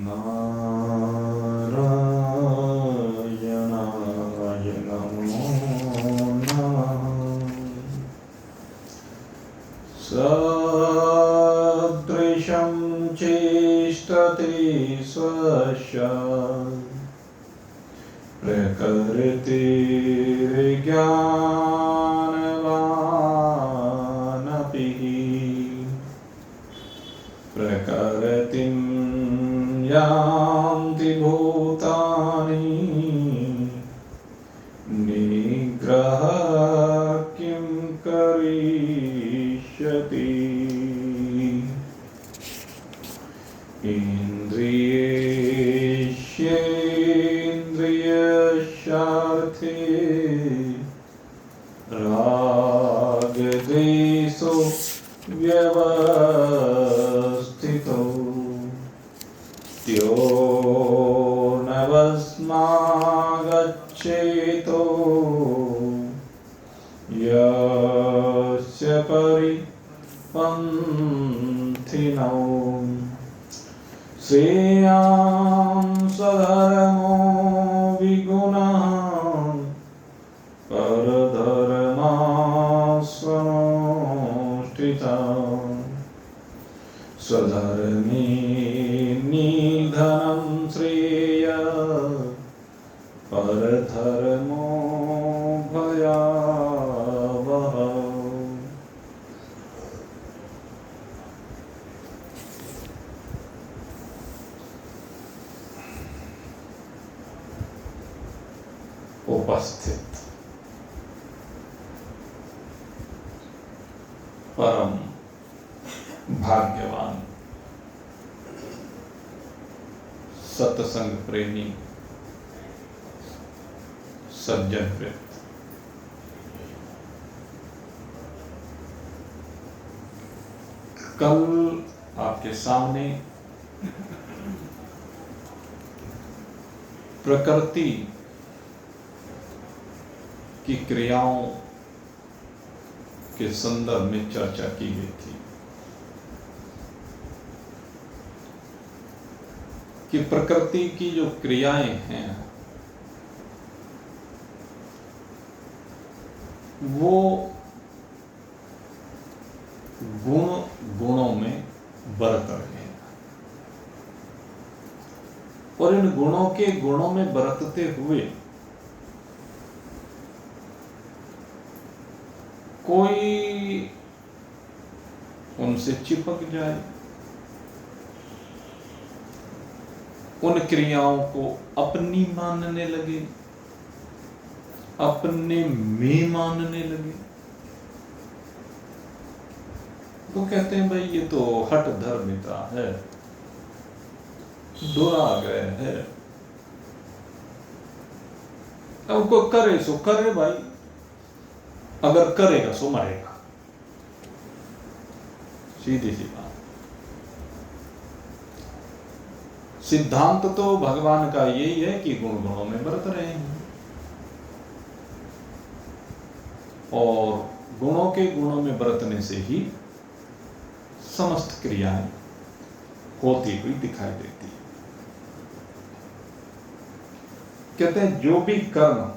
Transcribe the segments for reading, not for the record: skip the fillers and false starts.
नारायणाय नमो नमः। सदृशं चेष्टते स्वस्यात् प्रकृतिर्ज्ञानवानपि प्रकृतिं यान्ति भूतानि निग्रह किं करिष्यति। इन्द्रियेष्वेन्द्रियस्यार्थे रागद्वेषो व्यवस्थितो त्यो नवस्मागच्छेतो यस्य परिपन्थिनो श्रेयां स्वधर्मो विगुणः परधर्मास्वनुष्ठितः स्वधर्मे निधनं श्रेयः परधर्मो भयावहः। उपस्थित परम भाग्यवान सत्संग प्रेमी सज्जन व्यक्ति, कल आपके सामने प्रकृति की क्रियाओं के संदर्भ में चर्चा की गई थी कि प्रकृति की जो क्रियाएं हैं वो गुणों में बरत रहे हैं और इन गुणों में बरतते हुए कोई उनसे चिपक जाए, उन क्रियाओं को अपनी मानने लगे, अपने में मानने लगे, तो कहते हैं भाई ये तो हठ धर्मिता है, दुराग्रह है। अब को करे सो करे भाई, अगर करेगा सो मरेगा, सीधी सी बात। सिद्धांत तो भगवान का यही है कि गुण गुणों में बरत रहे हैं और गुणों में बरतने से ही समस्त क्रियाएं होती हुई दिखाई देती है। कहते हैं जो भी कर्म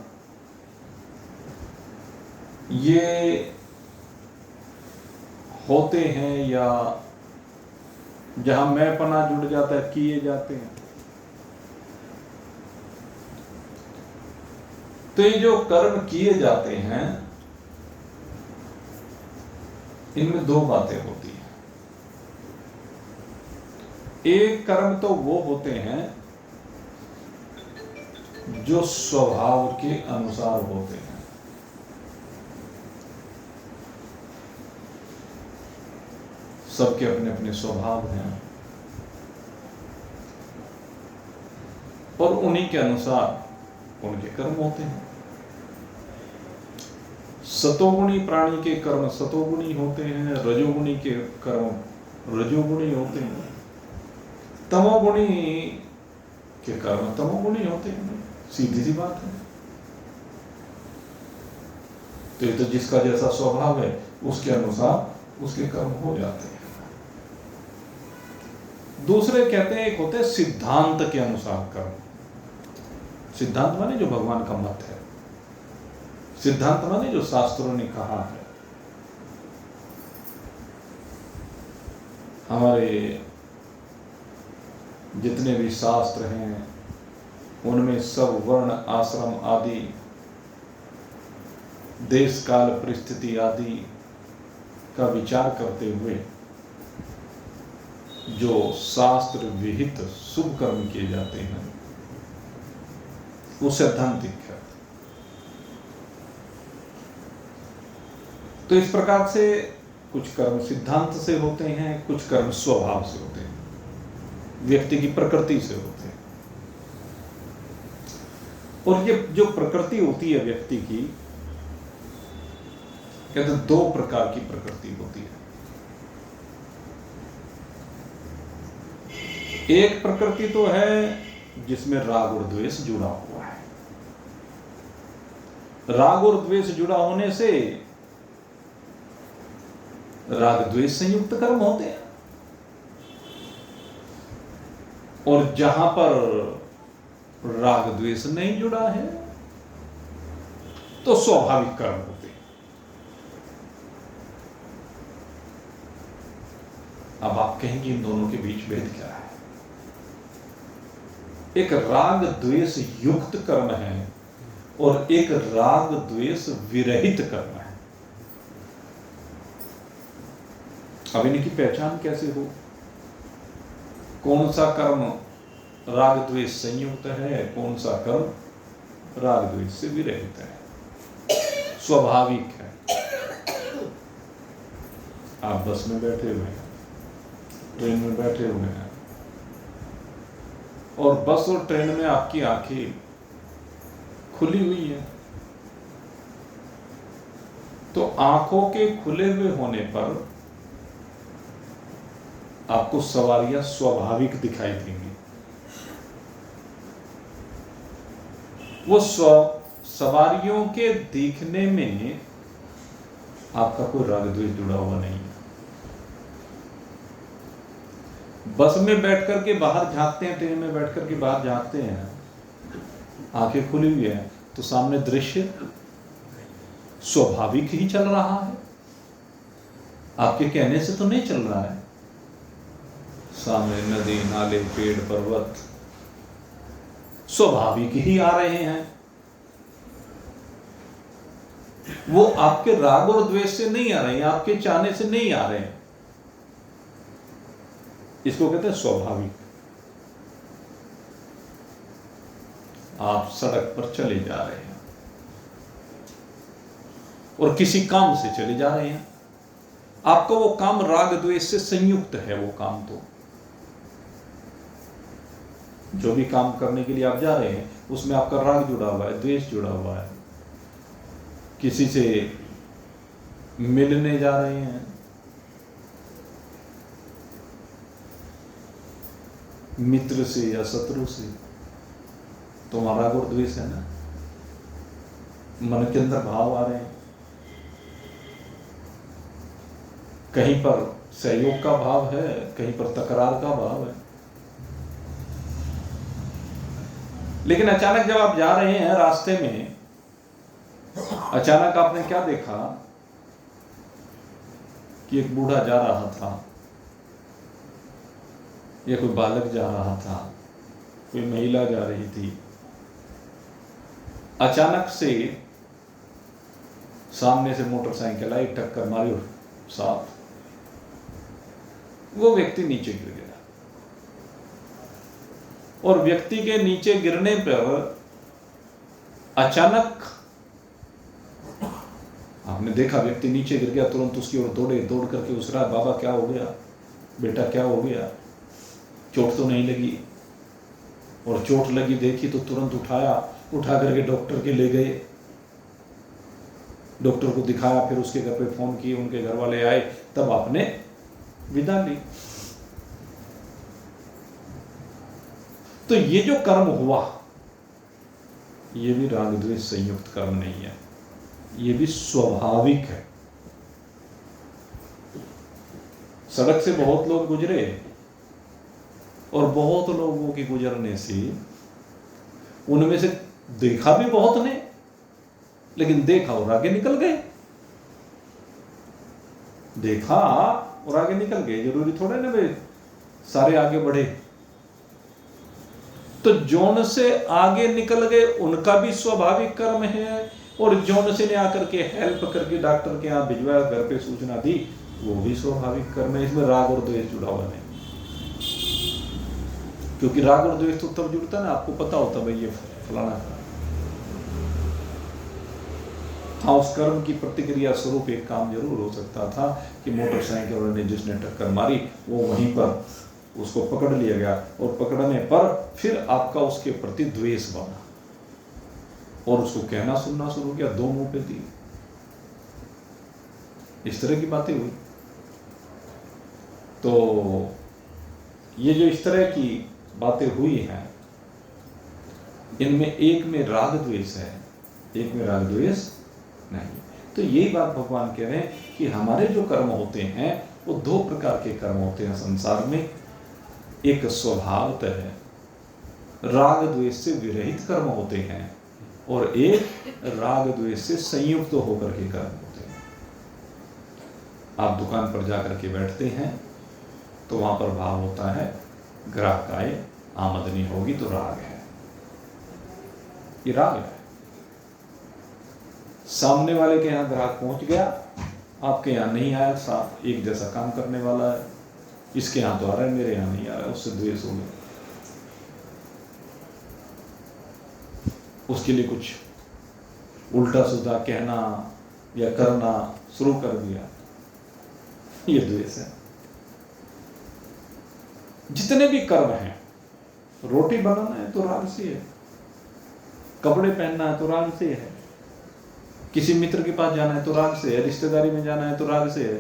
ये होते हैं या जहां मैंपना जुड़ जाता है किए जाते हैं, तो ये जो कर्म किए जाते हैं इनमें दो बातें होती हैं। एक कर्म तो वो होते हैं जो स्वभाव के अनुसार होते हैं, सबके अपने अपने स्वभाव हैं और उन्हीं के अनुसार उनके कर्म होते हैं। सतोगुणी प्राणी के कर्म सतोगुणी होते हैं, रजोगुणी के कर्म रजोगुणी होते हैं, तमोगुणी के कर्म तमोगुणी होते हैं। सीधी सी बात है। तो ये तो जिसका जैसा स्वभाव है उसके अनुसार उसके कर्म हो जाते हैं। दूसरे कहते हैं, एक होते हैं सिद्धांत के अनुसार कर्म। सिद्धांत माने जो भगवान का मत है, सिद्धांत माने जो शास्त्रों ने कहा है। हमारे जितने भी शास्त्र हैं उनमें सब वर्ण आश्रम आदि, देश काल परिस्थिति आदि का विचार करते हुए जो शास्त्र विहित शुभ कर्म किए जाते हैं वो सैद्धांतिक है। तो इस प्रकार से कुछ कर्म सिद्धांत से होते हैं, कुछ कर्म स्वभाव से होते हैं, व्यक्ति की प्रकृति से होते हैं। और ये जो प्रकृति होती है व्यक्ति की, कहते हैं 2 प्रकार की प्रकृति होती है। एक प्रकृति तो है जिसमें राग और द्वेष जुड़ा हुआ है। राग और द्वेष जुड़ा होने से राग द्वेष संयुक्त कर्म होते हैं, और जहां पर राग द्वेष नहीं जुड़ा है तो स्वाभाविक कर्म होते हैं। अब आप कहेंगे इन दोनों के बीच भेद क्या है? एक राग द्वेष युक्त कर्म है और एक राग द्वेष विरहित कर्म है। अब इनकी पहचान कैसे हो? कौन सा कर्म राग द्वेष संयुक्त है, कौन सा कर्म राग द्वेष से विरहित है, स्वाभाविक है। आप बस में बैठे हुए हैं, ट्रेन में बैठे हुए हैं, और बस और ट्रेन में आपकी आंखें खुली हुई हैं, तो आंखों के खुले हुए होने पर आपको सवारियां स्वाभाविक दिखाई देंगी। वो सवारियों के दिखने में आपका कोई राग द्वेष जुड़ा हुआ नहीं है। बस में बैठ करके बाहर झांकते हैं, ट्रेन में बैठ करके बाहर झांकते हैं, आंखें खुली हुई है, तो सामने दृश्य स्वाभाविक ही चल रहा है, आपके कहने से तो नहीं चल रहा है। सामने नदी नाले पेड़ पर्वत स्वाभाविक ही आ रहे हैं, वो आपके राग और द्वेष से नहीं आ रहे हैं, आपके चाहने से नहीं आ रहे हैं। इसको कहते हैं स्वाभाविक। आप सड़क पर चले जा रहे हैं और किसी काम से चले जा रहे हैं, आपका वो काम राग द्वेष से संयुक्त है। वो काम तो जो भी काम करने के लिए आप जा रहे हैं उसमें आपका राग जुड़ा हुआ है, द्वेष जुड़ा हुआ है। किसी से मिलने जा रहे हैं, मित्र से या शत्रु से, तो वहां राग और द्वेष है ना, मन के अंदर भाव आ रहे हैं। कहीं पर सहयोग का भाव है, कहीं पर तकरार का भाव है। लेकिन अचानक जब आप जा रहे हैं रास्ते में, अचानक आपने क्या देखा कि एक बूढ़ा जा रहा था या कोई बालक जा रहा था, कोई महिला जा रही थी। अचानक से सामने से मोटरसाइकिल आई, टक्कर मारी और साथ वो व्यक्ति नीचे गिर गया। और व्यक्ति के नीचे गिरने पर अचानक आपने देखा व्यक्ति नीचे गिर गया, तुरंत उसकी ओर दौड़े, दौड़ करके उस रहा, बाबा क्या हो गया, बेटा क्या हो गया, चोट तो नहीं लगी? और चोट लगी देखी तो तुरंत उठाया, उठा करके डॉक्टर के ले गए, डॉक्टर को दिखाया, फिर उसके घर पे फोन किए, उनके घर वाले आए, तब आपने विदा ली। तो ये जो कर्म हुआ ये भी राग द्वेष संयुक्त कर्म नहीं है, ये भी स्वाभाविक है। सड़क से बहुत लोग गुजरे, और बहुत लोगों के गुजरने से उनमें से देखा भी बहुत ने, लेकिन देखा और आगे निकल गए। देखा और आगे निकल गए, जरूरी थोड़े ना भाई सारे आगे बढ़े। तो जौन से आगे निकल गए उनका भी स्वाभाविक कर्म है, और जौन से ने आकर के हेल्प करके डॉक्टर के यहाँ भिजवाया, घर पे सूचना दी, वो भी स्वाभाविक कर्म है। इसमें राग और द्वेष जुड़ा हुआ नहीं, क्योंकि राग और द्वेष तो तब जुड़ता है ना आपको पता होता भाई ये फलाना था। हाँ, उस कर्म की प्रतिक्रिया स्वरूप एक काम जरूर हो सकता था कि मोटरसाइकिल वाले ने जिसने टक्कर मारी वो वहीं पर उसको पकड़ लिया गया, और पकड़ने पर फिर आपका उसके प्रति द्वेष बना और उसको कहना सुनना शुरू किया, दो मुंह पे दी, इस तरह की बातें हुई। तो ये जो इस तरह की बातें हुई हैं, इनमें एक में राग द्वेष है, एक में राग द्वेष नहीं। तो यही बात भगवान कह रहे हैं कि हमारे जो कर्म होते हैं वो दो प्रकार के कर्म होते हैं संसार में। एक स्वभावतः है राग द्वेष से विरहित कर्म होते हैं, और एक राग द्वेष से संयुक्त होकर के कर्म होते हैं। आप दुकान पर जाकर के बैठते हैं तो वहां पर भाव होता है ग्राहक आए, आमदनी होगी तो राग है, ये राग है। सामने वाले के यहाँ ग्राहक पहुंच गया, आपके यहाँ नहीं आया, साथ एक जैसा काम करने वाला है, इसके यहाँ तो आ रहा है मेरे यहाँ नहीं आ रहा है, उससे द्वेष हो गया, उसके लिए कुछ उल्टा सीधा कहना या करना शुरू कर दिया, ये द्वेष है। जितने भी कर्म हैं, रोटी बनाना है तो राग से है, कपड़े पहनना है तो राग से है, किसी मित्र के पास जाना है तो राग से है, रिश्तेदारी में जाना है तो राग से है,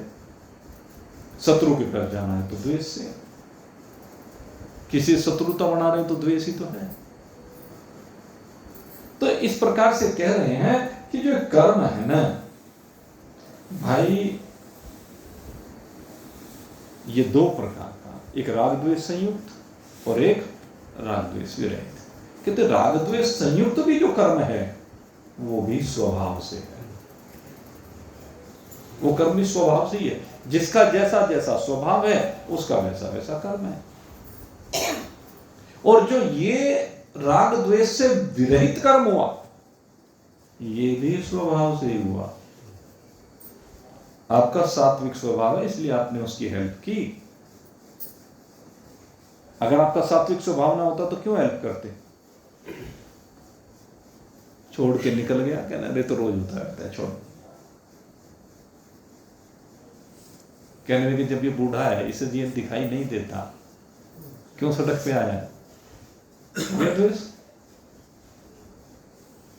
शत्रु के पास जाना है तो द्वेष से है, किसी शत्रुता बना रहे तो द्वेष ही तो है। तो इस प्रकार से कह रहे हैं कि जो कर्म है ना भाई, ये दो प्रकार का, एक राग द्वेष संयुक्त और एक राग द्वेष विरहित। कहते राग द्वेष संयुक्त भी जो कर्म है वो भी स्वभाव से है, वो कर्म भी स्वभाव से ही है, जिसका जैसा जैसा स्वभाव है उसका वैसा वैसा कर्म है। और जो ये राग द्वेष से विरहित कर्म हुआ, ये भी स्वभाव से ही हुआ। आपका सात्विक स्वभाव है इसलिए आपने उसकी हेल्प की, अगर आपका सात्विक स्वभाव ना होता तो क्यों हेल्प करते? छोड़ के निकल गया, कहना रे तो रोज होता रहता है, छोड़। कहने लगे जब ये बूढ़ा है इसे ये दिखाई नहीं देता, क्यों सड़क पे आया है?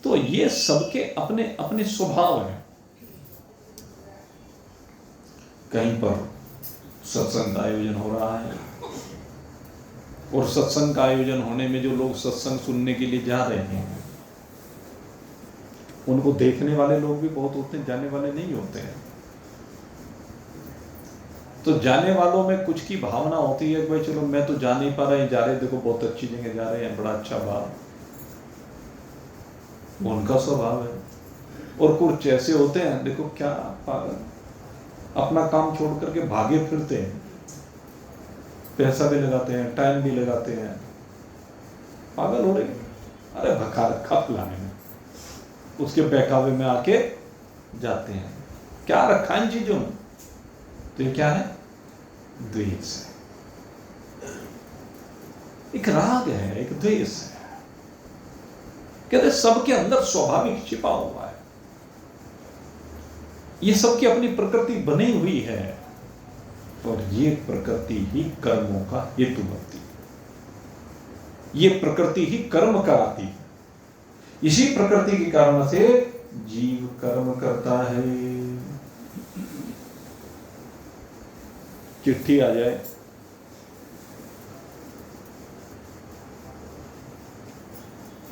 तो ये सबके अपने अपने स्वभाव हैं। कहीं पर सत्संग का आयोजन हो रहा है, और सत्संग का आयोजन होने में जो लोग सत्संग सुनने के लिए जा रहे हैं उनको देखने वाले लोग भी बहुत होते हैं, जाने वाले नहीं होते हैं। तो जाने वालों में कुछ की भावना होती है कि भाई चलो मैं तो जा नहीं पा रहा, जा रहे देखो बहुत अच्छी जगह जा रहे हैं, बड़ा अच्छा बात, उनका स्वभाव है। और कुछ ऐसे होते हैं, देखो क्या पागल, अपना काम छोड़ करके भागे फिरते हैं, पैसा भी लगाते हैं, टाइम भी लगाते हैं, पागल हो रहे हैं, अरे भखा रखा फलाने में, उसके बहकावे में आके जाते हैं, क्या रखा इन चीजों में? तो ये क्या है? द्वेष है, एक राग है, एक द्वेष है। कहते सबके अंदर स्वाभाविक छिपा हुआ है, ये सबकी अपनी प्रकृति बनी हुई है, और ये प्रकृति ही कर्मों का हेतु बनती है, ये प्रकृति ही कर्म कराती है। इसी प्रकृति के कारण से जीव कर्म करता है। चिट्ठी आ जाए,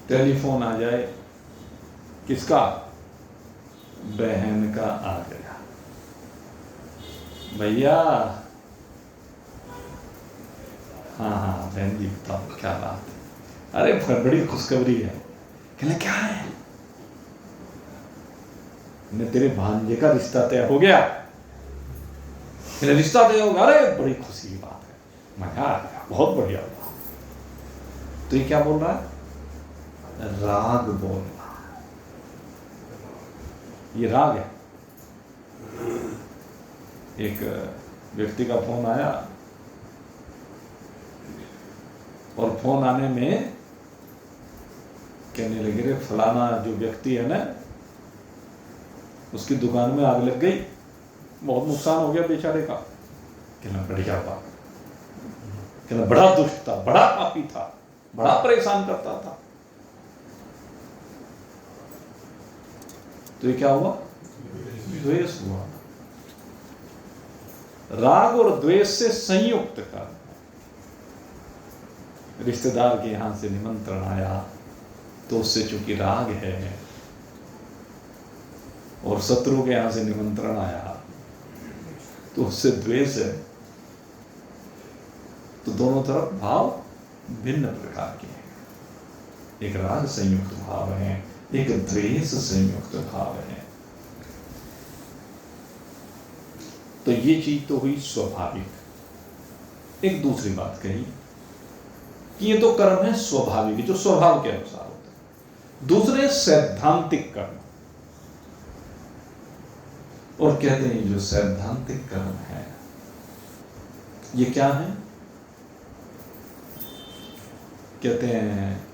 टेलीफोन आ जाए, किसका? बहन का आ गया, भैया हाँ बहन जी बताओ क्या बात है। अरे बड़ी खुशखबरी है। कहने क्या है? तेरे भांजे का रिश्ता तय हो गया। रिश्ता तय हो गया? अरे बड़ी खुशी की बात है। मैं कहा बहुत बढ़िया हुआ। तो ये क्या बोल रहा है? राग बोल रहा है। ये राग है। एक व्यक्ति का फोन आया और फोन आने में कहने लगे रे फलाना जो व्यक्ति है ना उसकी दुकान में आग लग गई, बहुत नुकसान हो गया बेचारे का। कहना बढ़िया बात। कहना बड़ा दुष्ट था, बड़ा पापी था, बड़ा परेशान करता था। तो ये क्या हुआ? द्वेष हुआ। राग और द्वेष से संयुक्त का रिश्तेदार के यहां से निमंत्रण आया तो उससे चूंकि राग है, और शत्रु के यहां से निमंत्रण आया तो उससे द्वेष है। तो दोनों तरफ भाव भिन्न प्रकार के हैं। एक राग संयुक्त भाव है, एक द्वेष संयुक्त भाव है। तो ये चीज तो हुई स्वाभाविक। एक दूसरी बात कही कि ये तो कर्म है स्वाभाविक, जो स्वभाव के अनुसार होते हैं। दूसरे सैद्धांतिक कर्म, और कहते हैं जो सैद्धांतिक कर्म है ये क्या है? कहते हैं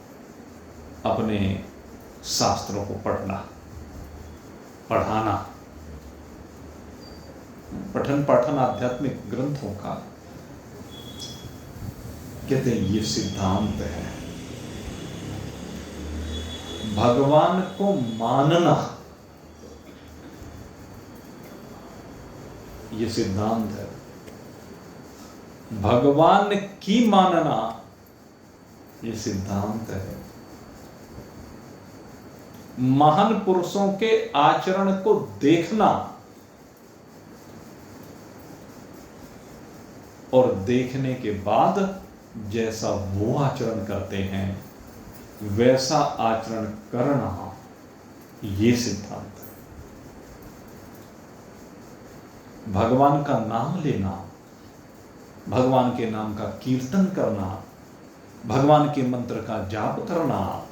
अपने शास्त्रों को पढ़ना, पढ़ाना, पठन पाठन आध्यात्मिक ग्रंथों का। कहते हैं ये सिद्धांत है। भगवान को मानना ये सिद्धांत है। भगवान की मानना ये सिद्धांत है। महान पुरुषों के आचरण को देखना और देखने के बाद जैसा वो आचरण करते हैं वैसा आचरण करना ये सिद्धांत है। भगवान का नाम लेना, भगवान के नाम का कीर्तन करना, भगवान के मंत्र का जाप करना,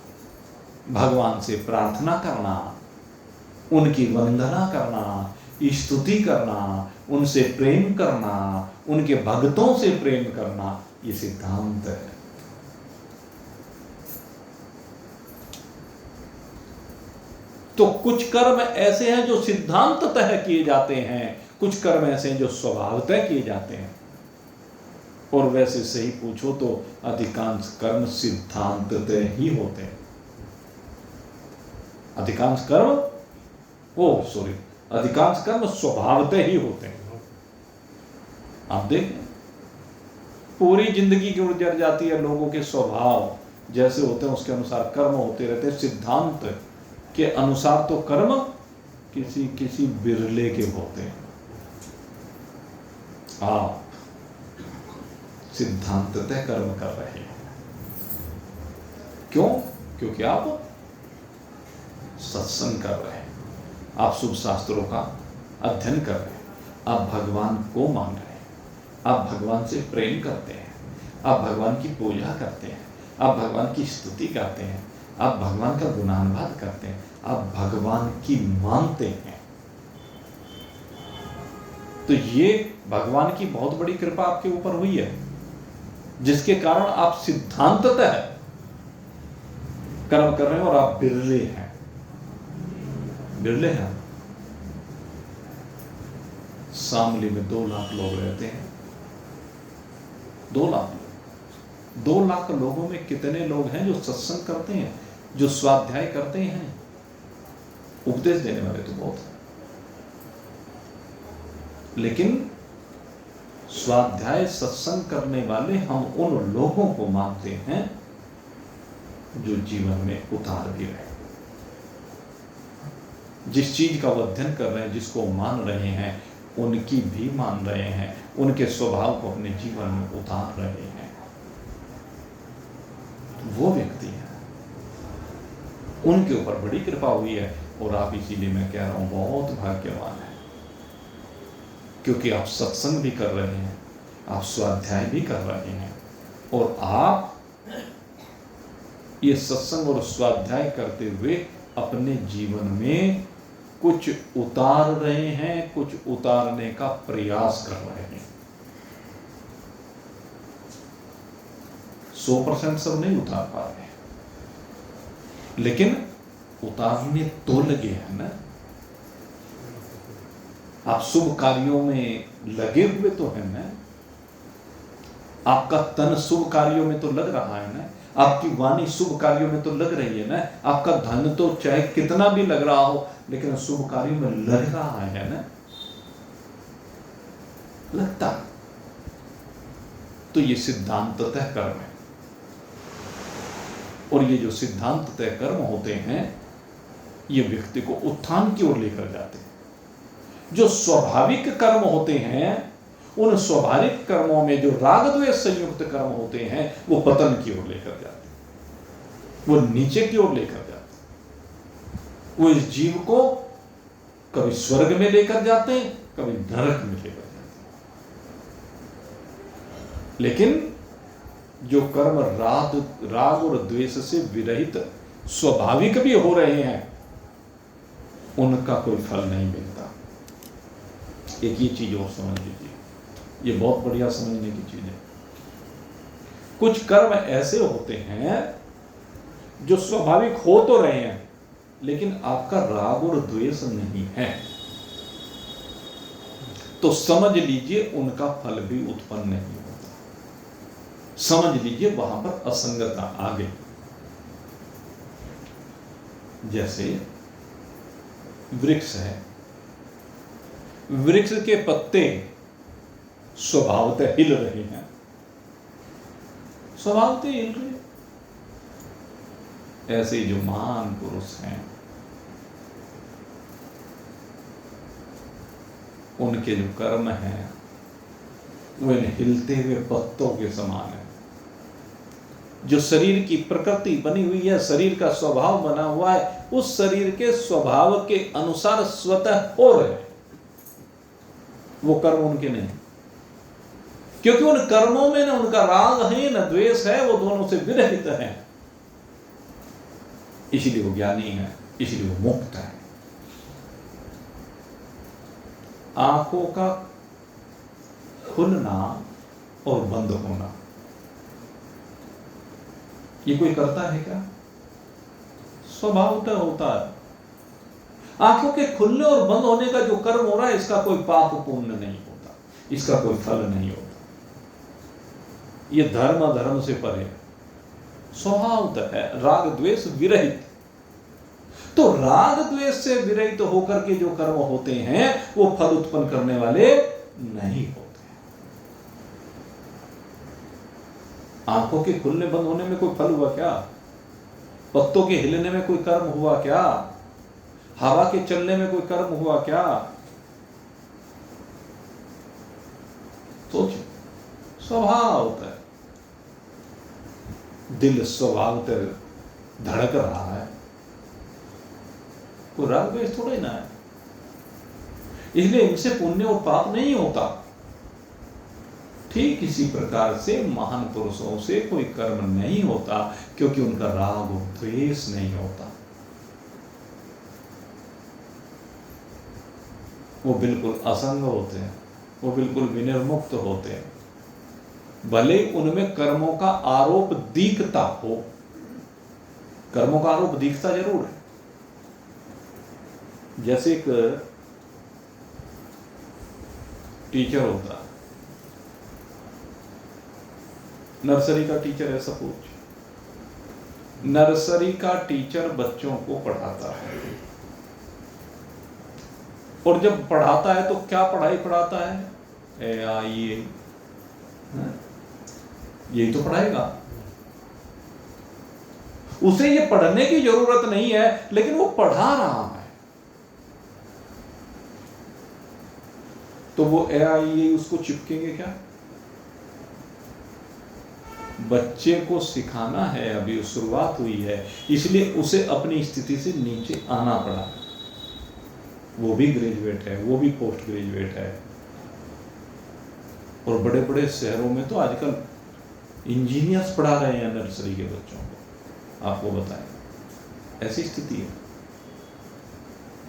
भगवान से प्रार्थना करना, उनकी वंदना करना, स्तुति करना, उनसे प्रेम करना, उनके भक्तों से प्रेम करना, ये सिद्धांत है। तो कुछ कर्म ऐसे हैं जो सिद्धांततः किए जाते हैं, कुछ कर्म ऐसे हैं जो स्वभावतः किए जाते हैं। और वैसे सही पूछो तो अधिकांश कर्म सिद्धांततः ही होते हैं। अधिकांश कर्म स्वभावतः ही होते हैं। आप देखें पूरी जिंदगी की गुजर जाती है, लोगों के स्वभाव जैसे होते हैं उसके अनुसार कर्म होते रहते हैं। सिद्धांत के अनुसार तो कर्म किसी बिरले के होते हैं। आप सिद्धांततः कर्म कर रहे हैं। क्यों? क्योंकि आप सत्संग कर रहे हैं, आप शुभ शास्त्रों का अध्ययन कर रहे हैं, आप भगवान को मान रहे हैं, आप भगवान से प्रेम करते हैं, आप भगवान की पूजा करते हैं, आप भगवान की स्तुति करते हैं, आप भगवान का गुणानुवाद करते हैं, आप भगवान की मानते हैं। तो ये भगवान की बहुत बड़ी कृपा आपके ऊपर हुई है, जिसके कारण आप सिद्धांततः कर्म कर रहे हैं और आप बिरले हैं। बिरले हैं। शामली में 2 लाख लोग रहते हैं। 2 लाख लोग। 2 लाख लोगों में कितने लोग हैं जो सत्संग करते हैं, जो स्वाध्याय करते हैं? उपदेश देने वाले तो बहुत हैं, लेकिन स्वाध्याय सत्संग करने वाले हम उन लोगों को मानते हैं जो जीवन में उतार भी रहे, जिस चीज का वो अध्ययन कर रहे हैं, जिसको मान रहे हैं, उनकी भी मान रहे हैं, उनके स्वभाव को अपने जीवन में उतार रहे हैं। वो व्यक्ति है, उनके ऊपर बड़ी कृपा हुई है। और आप, इसीलिए मैं कह रहा हूं, बहुत भाग्यवान है, क्योंकि आप सत्संग भी कर रहे हैं, आप स्वाध्याय भी कर रहे हैं, और आप ये सत्संग और स्वाध्याय करते हुए अपने जीवन में कुछ उतार रहे हैं, कुछ उतारने का प्रयास कर रहे हैं। 100% सब नहीं उतार पा रहे, लेकिन उतारने तो लगे हैं ना। आप शुभ कार्यों में लगे हुए तो हैं ना, आपका तन शुभ कार्यों में तो लग रहा है ना, आपकी वाणी शुभ कार्यों में तो लग रही है ना, आपका धन तो चाहे कितना भी लग रहा हो, लेकिन शुभ कार्यों में लग रहा है ना, लगता। तो ये सिद्धांततः कर्म है, और ये जो सिद्धांततः कर्म होते हैं, ये व्यक्ति को उत्थान की ओर लेकर जाते हैं। जो स्वाभाविक कर्म होते हैं, उन स्वाभाविक कर्मों में जो राग द्वेष संयुक्त कर्म होते हैं, वो पतन की ओर लेकर जाते हैं, वो नीचे की ओर लेकर जाते हैं। वो इस जीव को कभी स्वर्ग में लेकर जाते हैं, कभी नरक में लेकर जाते हैं। लेकिन जो कर्म राग और द्वेष से विरहित स्वाभाविक भी हो रहे हैं, उनका कोई फल नहीं मिलता। एक ही चीज और समझ लीजिए, ये बहुत बढ़िया समझने की चीज है। कुछ कर्म ऐसे होते हैं जो स्वाभाविक हो तो रहे हैं, लेकिन आपका राग और द्वेष नहीं है, तो समझ लीजिए उनका फल भी उत्पन्न नहीं होता। समझ लीजिए वहां पर असंगता आ गई। जैसे वृक्ष है, वृक्ष के पत्ते स्वभावतः हिल रहे हैं, स्वभावतः हिल रहे। ऐसे जो महान पुरुष हैं, उनके जो कर्म हैं, वो इन हिलते हुए पत्तों के समान है। जो शरीर की प्रकृति बनी हुई है, शरीर का स्वभाव बना हुआ है, उस शरीर के स्वभाव के अनुसार स्वतः हो रहे हैं। वो कर्म उनके नहीं, क्योंकि उन कर्मों में न उनका राग है न द्वेष है, वो दोनों से विरहित है। इसलिए वो ज्ञानी है, इसलिए वो मुक्त है। आंखों का खुलना और बंद होना, ये कोई करता है क्या? स्वभावतः होता है। आंखों के खुलने और बंद होने का जो कर्म हो रहा है, इसका कोई पाप पुण्य नहीं होता, इसका कोई फल नहीं होता। ये धर्म अधर्म से परे स्वभावतः है, राग द्वेष विरहित। तो राग द्वेष से विरहित होकर के जो कर्म होते हैं, वो फल उत्पन्न करने वाले नहीं होते। आंखों के खुलने बंद होने में कोई फल हुआ क्या? पत्तों के हिलने में कोई कर्म हुआ क्या? हवा के चलने में कोई कर्म हुआ क्या? सोचो, स्वभावतः दिल स्वभावतः धड़क रहा है, कोई राग द्वेष थोड़ा ही ना है। इसलिए इनसे पुण्य और पाप नहीं होता। ठीक इसी प्रकार से महान पुरुषों से कोई कर्म नहीं होता, क्योंकि उनका राग और द्वेष नहीं होता। वो बिल्कुल असंग होते हैं, वो बिल्कुल विनिर्मुक्त होते हैं। भले उनमें कर्मों का आरोप दिखता हो, कर्मों का आरोप दिखता जरूर है। जैसे एक टीचर होता है, नर्सरी का टीचर है सपोज, नर्सरी का टीचर बच्चों को पढ़ाता है, और जब पढ़ाता है तो क्या पढ़ाई पढ़ाता है? ये यही तो पढ़ाएगा। उसे ये पढ़ने की जरूरत नहीं है, लेकिन वो पढ़ा रहा है। तो वो ये उसको चिपकेंगे क्या? बच्चे को सिखाना है, अभी शुरुआत हुई है, इसलिए उसे अपनी स्थिति से नीचे आना पड़ा। वो भी ग्रेजुएट है, वो भी पोस्ट ग्रेजुएट है, और बड़े बड़े शहरों में तो आजकल इंजीनियर्स पढ़ा रहे हैं नर्सरी के बच्चों को। आपको बताएं, ऐसी स्थिति है।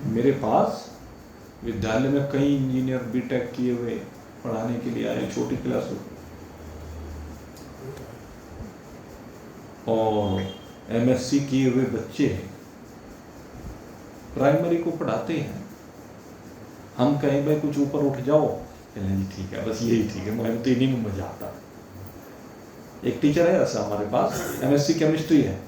मेरे पास विद्यालय में कई इंजीनियर बीटेक किए हुए पढ़ाने के लिए आए, छोटी क्लास और एमएससी किए हुए बच्चे प्राइमरी को पढ़ाते हैं। हम कहीं भाई कुछ ऊपर उठ जाओ, नहीं ठीक है, बस यही ठीक है, मुझे तो इन्हीं में मजा आता। एक टीचर है ऐसा हमारे पास, एमएससी केमिस्ट्री है।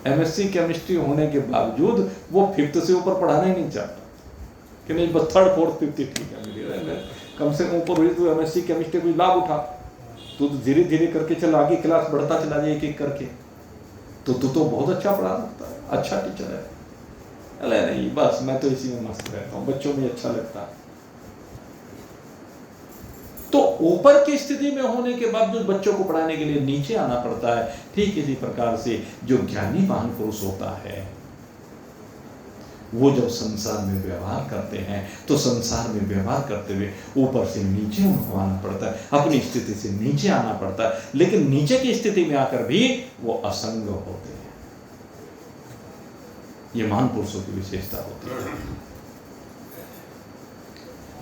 एमएससी केमिस्ट्री होने के बावजूद वो 5th से ऊपर पढ़ाना ही नहीं चाहता कि नहीं बस 3rd 4th 5th ठीक है, मेरी कम से कम ऊपर हुई तो एमएससी केमिस्ट्री कोई लाभ उठा, तो धीरे धीरे करके चल आगे क्लास बढ़ता चला जाए एक एक करके, तो तू तो बहुत अच्छा पढ़ा सकता है, अच्छा टीचर है। अरे नहीं बस मैं तो इसी में मस्त रहता हूँ, बच्चों में अच्छा लगता है। तो ऊपर की स्थिति में होने के बावजूद बच्चों को पढ़ाने के लिए नीचे आना पड़ता है। ठीक इसी प्रकार से जो ज्ञानी महान पुरुष होता है, वो जब संसार में व्यवहार करते हैं तो संसार में व्यवहार करते हुए ऊपर से नीचे उनको आना पड़ता है, अपनी स्थिति से नीचे आना पड़ता है, लेकिन नीचे की स्थिति में आकर भी वो असंग होते हैं। ये महान पुरुषों की विशेषता होती है।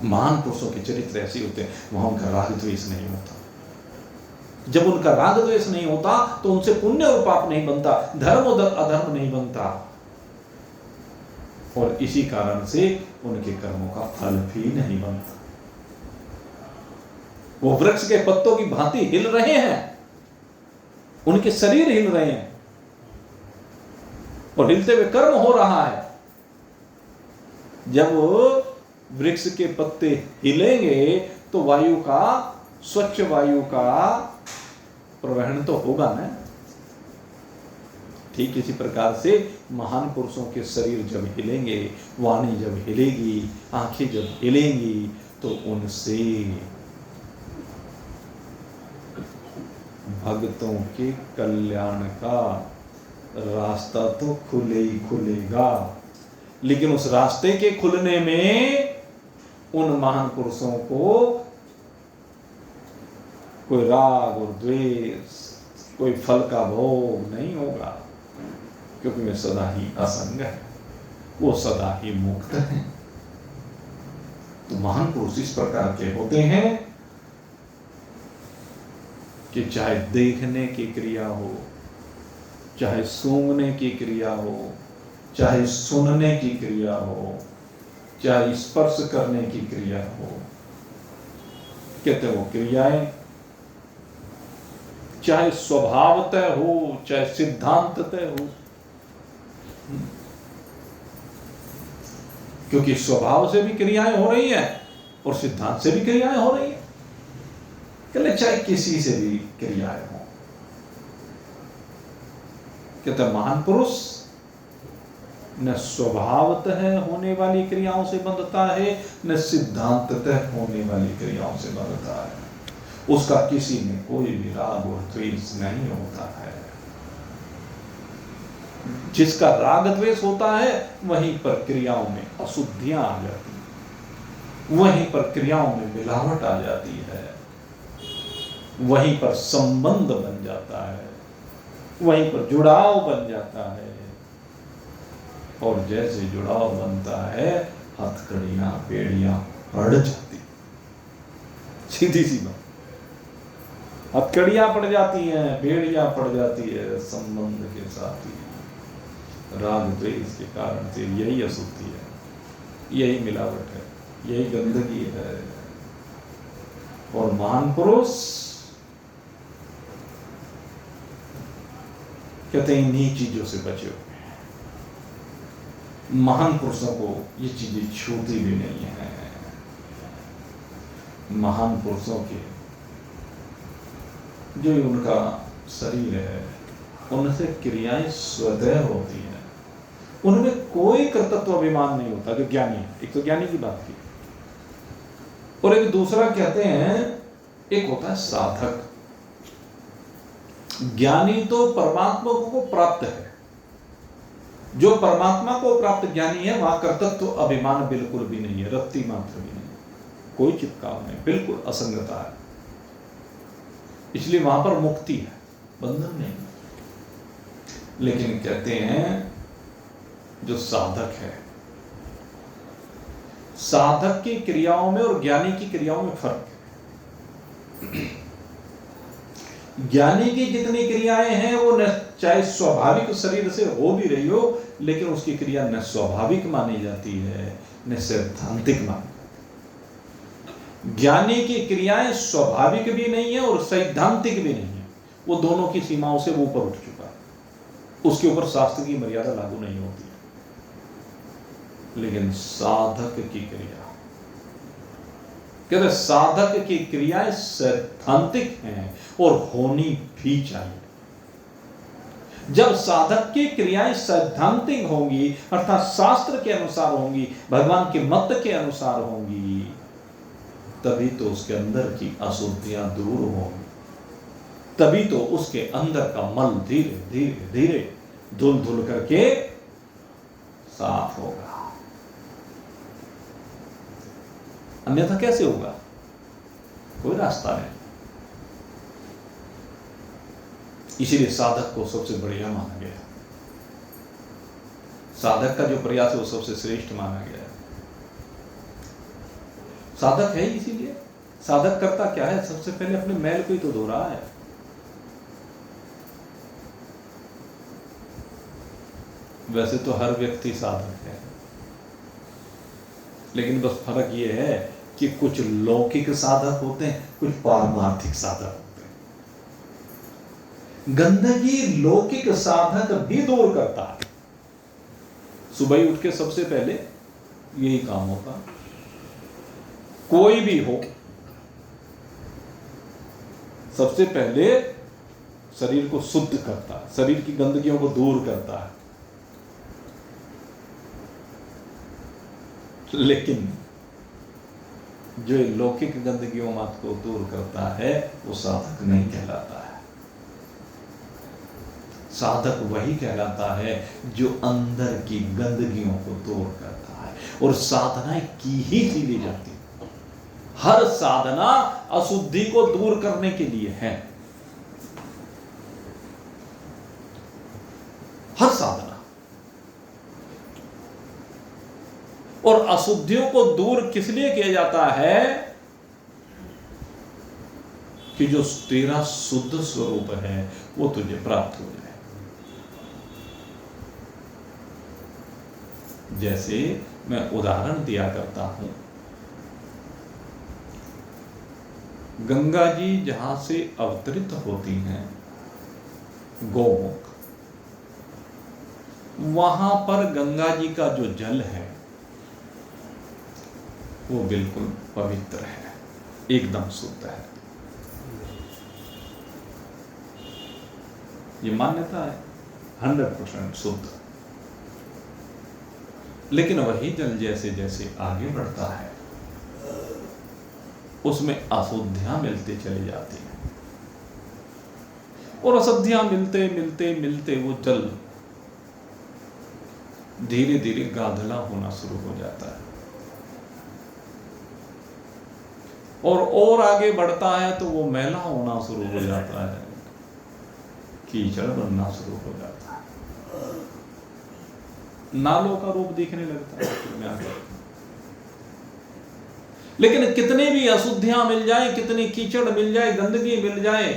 महान पुरुषों के चरित्र ऐसे होते हैं, वहां उनका राग द्वेष नहीं होता। जब उनका राग द्वेष नहीं होता तो उनसे पुण्य और पाप नहीं बनता, धर्म और अधर्म नहीं बनता, और इसी कारण से उनके कर्मों का फल भी नहीं बनता। वो वृक्ष के पत्तों की भांति हिल रहे हैं, उनके शरीर हिल रहे हैं, और हिलते हुए कर्म हो रहा है। जब वृक्ष के पत्ते हिलेंगे तो वायु का, स्वच्छ वायु का प्रवहन तो होगा ना। ठीक इसी प्रकार से महान पुरुषों के शरीर जब हिलेंगे, वाणी जब हिलेगी, आंखें जब हिलेंगी, तो उनसे भक्तों के कल्याण का रास्ता तो खुले ही खुलेगा। लेकिन उस रास्ते के खुलने में उन महान पुरुषों को कोई राग और द्वेष, कोई फल का भोग नहीं होगा, क्योंकि वे सदा ही असंग है, वो सदा ही मुक्त है। तो महान पुरुष इस प्रकार के होते हैं कि चाहे देखने की क्रिया हो, चाहे सूंघने की क्रिया हो, चाहे सुनने की क्रिया हो, चाहे स्पर्श करने की क्रिया हो, कहते वो क्रियाएं चाहे स्वभावतः हो, चाहे सिद्धांततः हो, क्योंकि स्वभाव से भी क्रियाएं हो रही हैं और सिद्धांत से भी क्रियाएं हो रही हैं। कहते चाहे किसी से भी क्रियाएं हो, कहते महान पुरुष न स्वभावतः होने वाली क्रियाओं से बंधता है, न सिद्धांततः होने वाली क्रियाओं से बंधता है। उसका किसी में कोई भी राग और द्वेष नहीं होता है। जिसका राग द्वेष होता है वहीं पर क्रियाओं में अशुद्धियां आ जाती हैं, वहीं पर क्रियाओं में मिलावट आ जाती है, वहीं पर संबंध बन जाता है, वहीं पर जुड़ाव बन जाता है। और जैसे जुड़ाव बनता है, हथकड़ियां बेड़ियां पड़ जाती, सीधी सी बात, हथकड़ियां पड़ जाती हैं, बेड़ियां पड़ जाती है संबंध के साथ ही। राग द्वेष के कारण से यही अशुद्धि है, यही मिलावट है, यही गंदगी है। और महान पुरुष कहते हैं इन्हीं चीजों से बचे हुए। महान पुरुषों को ये चीजें छूती भी नहीं है। महान पुरुषों के जो उनका शरीर है, उनसे क्रियाएं स्वतः होती हैं, उनमें कोई कर्तृत्व अभिमान नहीं होता। जो ज्ञानी है, एक तो ज्ञानी की बात की, और एक दूसरा कहते हैं एक होता है साधक। ज्ञानी तो परमात्मा को प्राप्त है। जो परमात्मा को प्राप्त ज्ञानी है वहां कर्तव्य तो अभिमान बिल्कुल भी नहीं है, रत्ती मात्र भी नहीं, कोई चिपकाव नहीं, बिल्कुल असंगता है। इसलिए वहां पर मुक्ति है, बंधन नहीं। लेकिन कहते हैं जो साधक है, साधक की क्रियाओं में और ज्ञानी की क्रियाओं में फर्क है। ज्ञानी की जितनी क्रियाएं हैं वो न चाहे स्वाभाविक शरीर से हो भी रही हो, लेकिन उसकी क्रिया न स्वाभाविक मानी जाती है न सैद्धांतिक मानी। ज्ञानी की क्रियाएं स्वाभाविक भी नहीं है और सैद्धांतिक भी नहीं है, वो दोनों की सीमाओं से वो ऊपर उठ चुका है, उसके ऊपर शास्त्र की मर्यादा लागू नहीं होती। लेकिन साधक की क्रिया, कहते साधक की क्रियाएं सैद्धांतिक हैं और होनी भी चाहिए। जब साधक की क्रियाएं सैद्धांतिक होंगी अर्थात शास्त्र के अनुसार होंगी, भगवान के मत के अनुसार होंगी, तभी तो उसके अंदर की अशुद्धियां दूर होंगी, तभी तो उसके अंदर का मल धीरे धीरे धीरे धुल धुल करके साफ होगा। अन्यथा कैसे होगा? कोई रास्ता नहीं। इसीलिए साधक को सबसे बढ़िया माना गया, साधक का जो प्रयास है वो सबसे श्रेष्ठ माना गया। साधक है, इसीलिए साधक करता क्या है? सबसे पहले अपने मैल को ही तो धो रहा है। वैसे तो हर व्यक्ति साधक है, लेकिन बस फर्क ये है कि कुछ लौकिक साधक होते हैं, कुछ पारमार्थिक साधक होते हैं। गंदगी लौकिक साधक भी दूर करता है। सुबह ही उठ के सबसे पहले यही काम होता है। कोई भी हो, सबसे पहले शरीर को शुद्ध करता है, शरीर की गंदगियों को दूर करता है। लेकिन जो लौकिक गंदगियों मत को दूर करता है वो साधक नहीं कहलाता है। साधक वही कहलाता है जो अंदर की गंदगियों को दूर करता है। और साधना की ही ली जाती है। हर साधना अशुद्धि को दूर करने के लिए है। हर साधना। और अशुद्धियों को दूर किस लिए किया जाता है? कि जो तेरा शुद्ध स्वरूप है वो तुझे प्राप्त हो जाए। जैसे मैं उदाहरण दिया करता हूं, गंगा जी जहां से अवतरित होती हैं गौमुख, वहां पर गंगा जी का जो जल है वो बिल्कुल पवित्र है, एकदम शुद्ध है। ये मान्यता है 100% शुद्ध। लेकिन वही जल जैसे जैसे आगे बढ़ता है उसमें अशुद्धियां मिलती चली जाती हैं और अशुद्धियां मिलते मिलते मिलते वो जल धीरे धीरे गाधला होना शुरू हो जाता है और आगे बढ़ता है तो वो मैला होना शुरू हो जाता है, कीचड़ बनना शुरू हो जाता है, नालों का रूप दिखने लगता है। लेकिन कितनी भी अशुद्धियां मिल जाए, कितनी कीचड़ मिल जाए, गंदगी मिल जाए,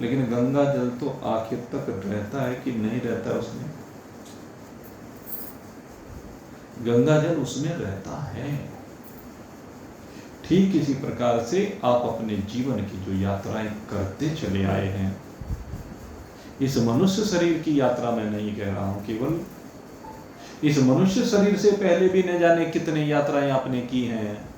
लेकिन गंगा जल तो आखिर तक रहता है कि नहीं रहता? उसमें गंगा जल उसमें रहता है। ठीक इसी प्रकार से आप अपने जीवन की जो यात्राएं करते चले आए हैं, इस मनुष्य शरीर की यात्रा मैं नहीं कह रहा हूं, केवल इस मनुष्य शरीर से पहले भी न जाने कितनी यात्राएं आपने की हैं।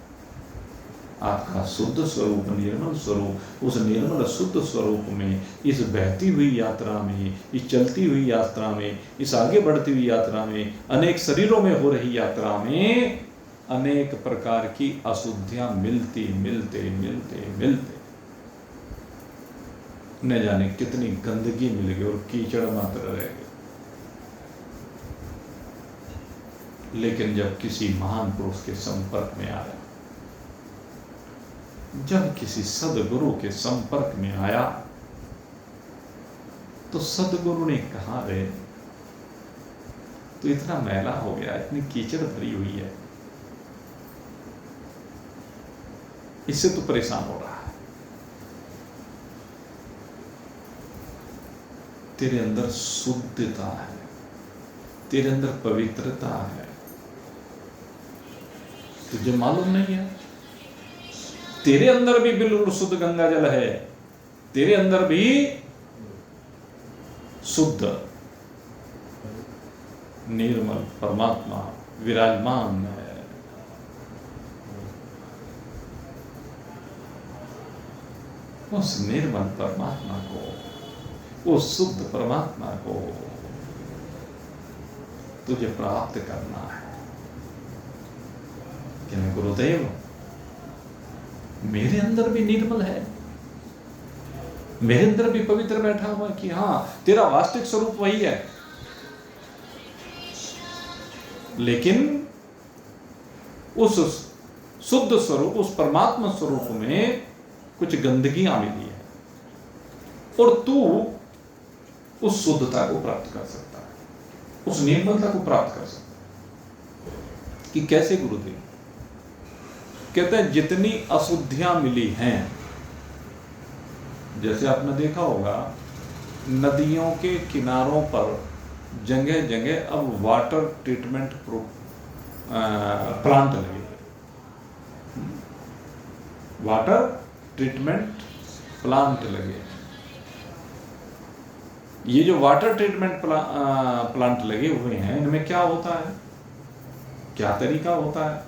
आपका शुद्ध स्वरूप, निर्मल स्वरूप, उस निर्मल शुद्ध स्वरूप में, इस बहती हुई यात्रा में, इस चलती हुई यात्रा में, इस आगे बढ़ती हुई यात्रा में, अनेक शरीरों में हो रही यात्रा में अनेक प्रकार की अशुद्धियां मिलते मिलते मिलते मिलते न जाने कितनी गंदगी मिल गई और कीचड़ मात्र रह गए। लेकिन जब किसी महान पुरुष के संपर्क में आया, जब किसी सदगुरु के संपर्क में आया, तो सदगुरु ने कहा, रे तो इतना मैला हो गया, इतनी कीचड़ भरी हुई है, इससे तो परेशान हो रहा है। तेरे अंदर शुद्धता है, तेरे अंदर पवित्रता है, तुझे मालूम नहीं है? तेरे अंदर भी बिल्कुल शुद्ध गंगा जल है, तेरे अंदर भी शुद्ध निर्मल परमात्मा विराजमान है। उस निर्मल परमात्मा को, उस शुद्ध परमात्मा को तुझे प्राप्त करना है। कि मैं गुरुदेव, मेरे अंदर भी निर्मल है, मेरे अंदर भी पवित्र बैठा हुआ कि हाँ, तेरा वास्तविक स्वरूप वही है, लेकिन उस शुद्ध स्वरूप, उस परमात्मा स्वरूप में कुछ गंदगियां मिली है, और तू उस शुद्धता को प्राप्त कर सकता है, उस निर्मलता को प्राप्त कर सकता है। कि कैसे गुरुदेव? कहते हैं जितनी अशुद्धियां मिली हैं, जैसे आपने देखा होगा नदियों के किनारों पर जगह जगह अब वाटर ट्रीटमेंट प्लांट लगे, वाटर ट्रीटमेंट प्लांट लगे। ये जो वाटर ट्रीटमेंट प्लांट लगे हुए हैं, इनमें क्या होता है, क्या तरीका होता है?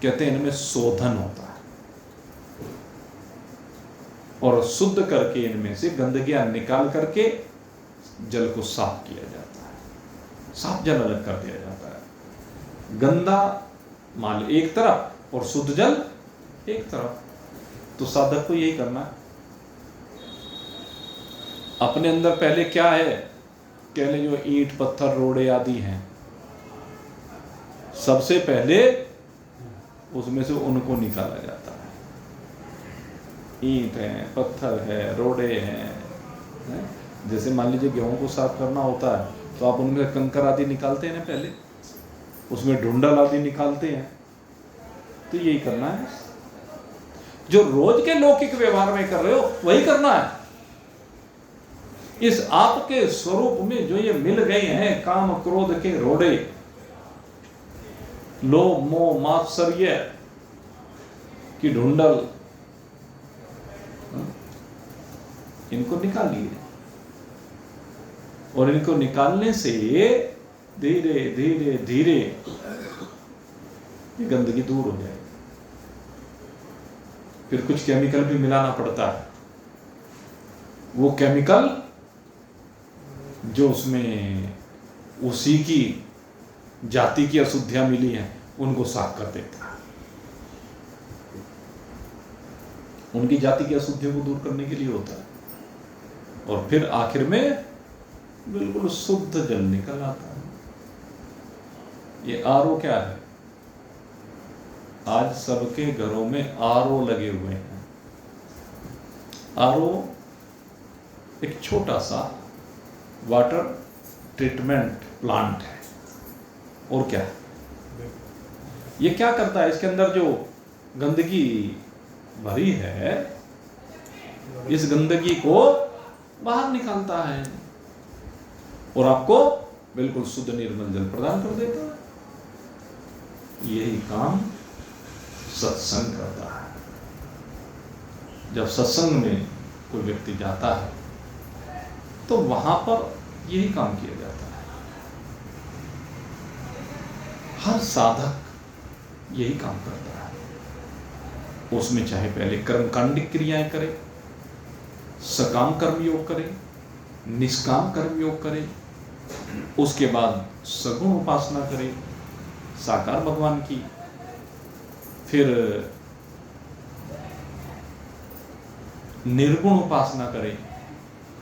कहते हैं इनमें शोधन होता है, और शुद्ध करके इनमें से गंदगियां निकाल करके जल को साफ किया जाता है, साफ जल अलग कर दिया जाता है। गंदा माल एक तरफ और शुद्ध जल एक तरफ। तो साधक को यही करना है। अपने अंदर पहले क्या है, कहले जो ईंट पत्थर रोड़े आदि हैं, सबसे पहले उसमें से उनको निकाला जाता है। ईंट है, पत्थर है, रोड़े हैं। जैसे मान लीजिए गेहूं को साफ करना होता है तो आप उनमें कंकर आदि निकालते हैं ना, पहले उसमें ढूंढल आदि निकालते हैं। तो यही करना है, जो रोज के लौकिक व्यवहार में कर रहे हो वही करना है। इस आपके स्वरूप में जो ये मिल गए हैं काम क्रोध के रोड़े, लोभ मोह मात्सर्य की ढूंढल, इनको निकालिए, और इनको निकालने से धीरे धीरे धीरे ये गंदगी दूर हो जाएगी। फिर कुछ केमिकल भी मिलाना पड़ता है, वो केमिकल जो उसमें उसी की जाति की अशुद्धियां मिली हैं उनको साफ कर देता है, उनकी जाति की अशुद्धियों को दूर करने के लिए होता है, और फिर आखिर में बिल्कुल शुद्ध जल निकल आता है। ये आरओ क्या है? आज सबके घरों में आरओ लगे हुए हैं। आरओ एक छोटा सा वाटर ट्रीटमेंट प्लांट है। और क्या है? ये क्या करता है? इसके अंदर जो गंदगी भरी है, इस गंदगी को बाहर निकालता है और आपको बिल्कुल शुद्ध निर्मल जल प्रदान कर देता है। यही काम सत्संग करता है। जब सत्संग में कोई व्यक्ति जाता है तो वहां पर यही काम किया जाता है। हर साधक यही काम करता है। उसमें चाहे पहले कर्मकांडिक क्रियाएं करे, सकाम कर्म योग करे, निष्काम कर्म योग करे, उसके बाद सगुण उपासना करे साकार भगवान की, फिर निर्गुण उपासना करे,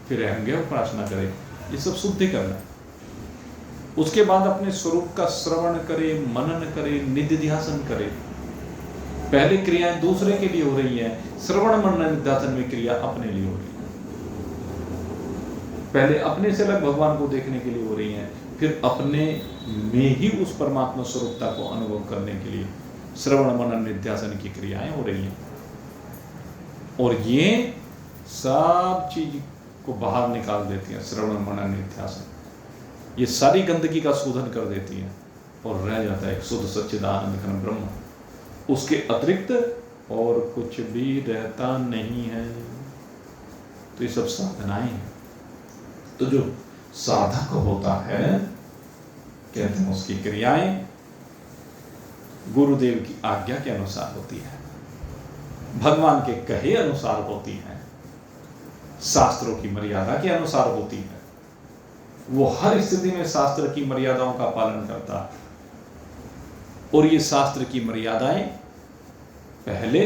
फिर अहंज्ञ उपासना करे, ये सब शुद्धिकरण है। उसके बाद अपने स्वरूप का श्रवण करे, मनन करे, निधिध्यासन करे। पहले क्रियाएं दूसरे के लिए हो रही है, श्रवण मनन निधिध्यासन में क्रिया अपने लिए हो रही है। पहले अपने से अलग भगवान को देखने के लिए हो रही है, फिर अपने में ही उस परमात्मा स्वरूपता को अनुभव करने के लिए श्रवण मनन निधिध्यासन की क्रियाएं हो रही हैं। और ये सब चीज को बाहर निकाल देती है श्रवण मनन निधिध्यासन। ये सारी गंदगी का शोधन कर देती है और रह जाता है एक शुद्ध सच्चिदानंद घन ब्रह्म। उसके अतिरिक्त और कुछ भी रहता नहीं है। तो ये सब साधनाएं हैं। तो जो साधक होता है, कहते हैं उसकी क्रियाएं गुरुदेव की आज्ञा के अनुसार होती है, भगवान के कहे अनुसार होती है, शास्त्रों की मर्यादा के अनुसार होती है। वो हर स्थिति में शास्त्र की मर्यादाओं का पालन करता है। और ये शास्त्र की मर्यादाएं पहले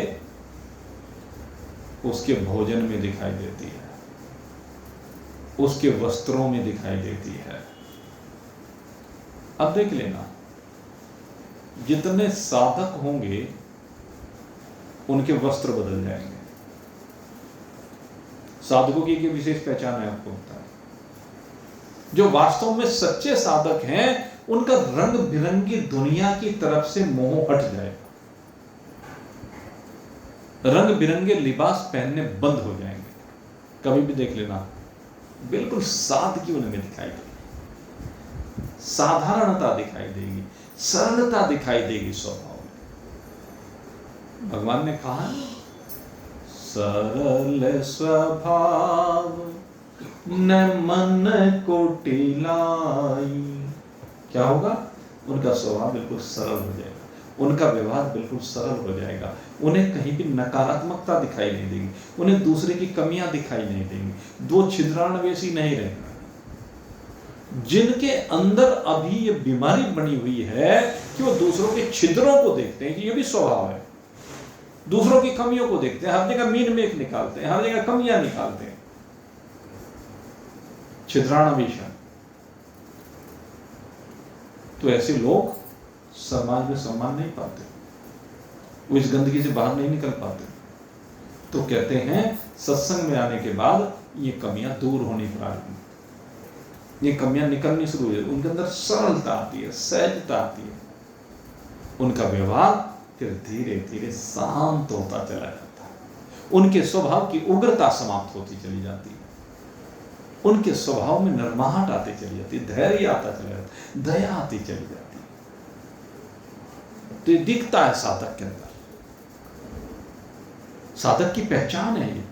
उसके भोजन में दिखाई देती है, उसके वस्त्रों में दिखाई देती है। अब देख लेना, जितने साधक होंगे उनके वस्त्र बदल जाएंगे। साधकों की एक विशेष पहचान है, आपको होता है। जो वास्तव में सच्चे साधक हैं, उनका रंग बिरंगी दुनिया की तरफ से मोह हट जाएगा। रंग बिरंगे लिबास पहनने बंद हो जाएंगे। कभी भी देख लेना, बिल्कुल सादगी उनमें दिखाई देगी, साधारणता दिखाई देगी, सरलता दिखाई देगी स्वभाव में। भगवान ने कहा, सरल स्वभाव न मन को टिलाई। क्या होगा? उनका स्वभाव बिल्कुल सरल हो जाएगा, उनका व्यवहार बिल्कुल सरल हो जाएगा। उन्हें कहीं भी नकारात्मकता दिखाई नहीं देगी, उन्हें दूसरे की कमियां दिखाई नहीं देंगी, दो छिद्रान्वेषी नहीं रहेंगे। जिनके अंदर अभी ये बीमारी बनी हुई है कि वो दूसरों के छिद्रों को देखते हैं, कि ये भी स्वभाव है, दूसरों की कमियों को देखते हैं, हर जगह मीन मेख निकालते हैं, हर जगह कमियां निकालते हैं, छिद्रान्वेषण। तो ऐसे लोग समाज में सम्मान नहीं पाते, वो इस गंदगी से बाहर नहीं निकल पाते। तो कहते हैं सत्संग में आने के बाद ये कमियां दूर होनी प्रारंभ, ये कमियां निकलनी शुरू हो जाती, उनके अंदर सरलता आती है, सहजता आती है, उनका व्यवहार फिर धीरे धीरे शांत होता चला जाता है, उनके स्वभाव की उग्रता समाप्त होती चली जाती है, उनके स्वभाव में नरमाहट आती चली जाती, धैर्य आता चला जाता, दया आती चली जाती। तो ये दिखता है साधक के अंदर, साधक की पहचान है ये।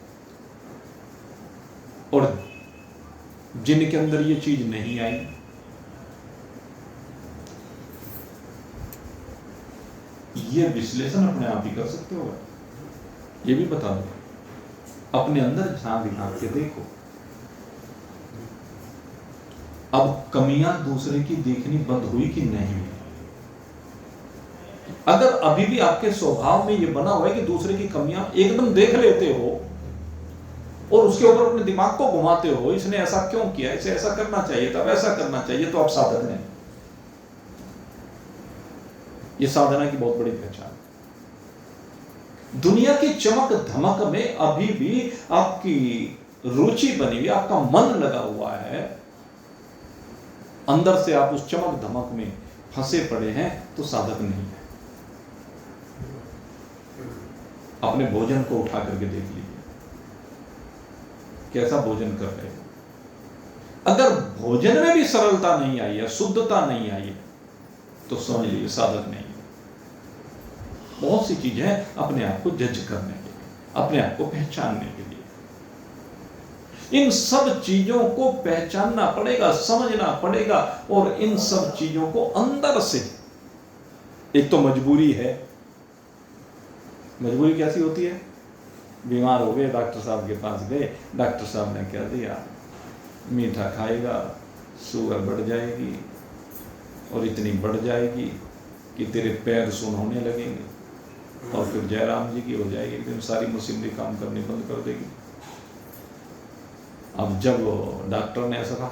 और जिनके अंदर ये चीज नहीं आई, ये विश्लेषण अपने आप ही कर सकते हो। ये भी बता दो, अपने अंदर झांक झांक के देखो। अब कमियां दूसरे की देखनी बंद हुई कि नहीं? अगर अभी भी आपके स्वभाव में ये बना हुआ है कि दूसरे की कमियां एकदम देख लेते हो और उसके ऊपर अपने दिमाग को घुमाते हो, इसने ऐसा क्यों किया, इसे ऐसा करना चाहिए था, वैसा करना चाहिए, तो आप साधक नहीं। ये साधना की बहुत बड़ी पहचान। दुनिया की चमक धमक में अभी भी आपकी रुचि बनी हुई, आपका मन लगा हुआ है, अंदर से आप उस चमक धमक में फंसे पड़े हैं, तो साधक नहीं है। अपने भोजन को उठा करके देख लीजिए, कैसा भोजन कर रहे हो। अगर भोजन में भी सरलता नहीं आई है, शुद्धता नहीं आई है, तो समझ लीजिए साधक नहीं है। बहुत सी चीजें हैं अपने आप को जज करने के लिए, अपने आप को पहचानने के लिए। इन सब चीजों को पहचानना पड़ेगा, समझना पड़ेगा, और इन सब चीजों को अंदर से, एक तो मजबूरी है। मजबूरी कैसी होती है? बीमार हो गए, डॉक्टर साहब के पास गए, डॉक्टर साहब ने कह दिया मीठा खाएगा, शुगर बढ़ जाएगी, और इतनी बढ़ जाएगी कि तेरे पैर सुन होने लगेंगे, और फिर जयराम जी की हो जाएगी, एकदम सारी मुसीबतें काम करनी बंद कर देगी। अब जब डॉक्टर ने ऐसा कहा,